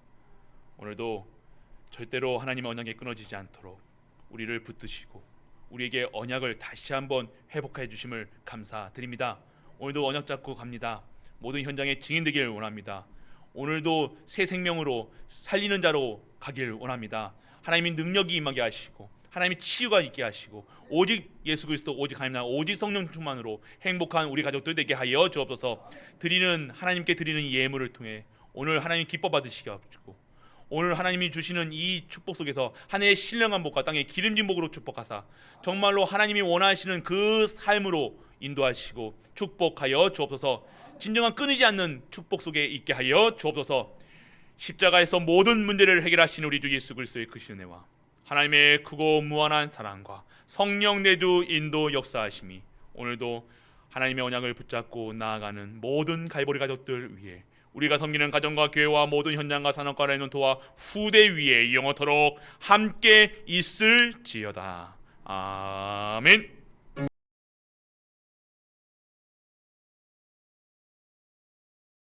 오늘도 절대로 하나님의 언약에 끊어지지 않도록 우리를 붙드시고 우리에게 언약을 다시 한번 회복해 주심을 감사드립니다. 오늘도 언약 잡고 갑니다. 모든 현장에 증인되기를 원합니다. 오늘도 새 생명으로 살리는 자로 가기를 원합니다. 하나님의 능력이 임하게 하시고 하나님의 치유가 있게 하시고 오직 예수 그리스도, 오직 하나님 나라, 오직 성령 충만으로 행복한 우리 가족들 되게 하여 주옵소서. 하나님께 드리는 이 예물을 통해 오늘 하나님 기뻐 받으시게 하시고, 오늘 하나님이 주시는 이 축복 속에서 한 해의 신령한 복과 땅의 기름진 복으로 축복하사 정말로 하나님이 원하시는 그 삶으로 인도하시고 축복하여 주옵소서. 진정한 끊이지 않는 축복 속에 있게 하여 주옵소서. 십자가에서 모든 문제를 해결하신 우리 주 예수 그리스도의 그 은혜와 하나님의 크고 무한한 사랑과 성령 내주 인도 역사하심이 오늘도 하나님의 언약을 붙잡고 나아가는 모든 갈보리 가족들 위해, 우리가 섬기는 가정과 교회와 모든 현장과 산업과 레논토와 후대 위에 영원토록 함께 있을지어다. 아멘.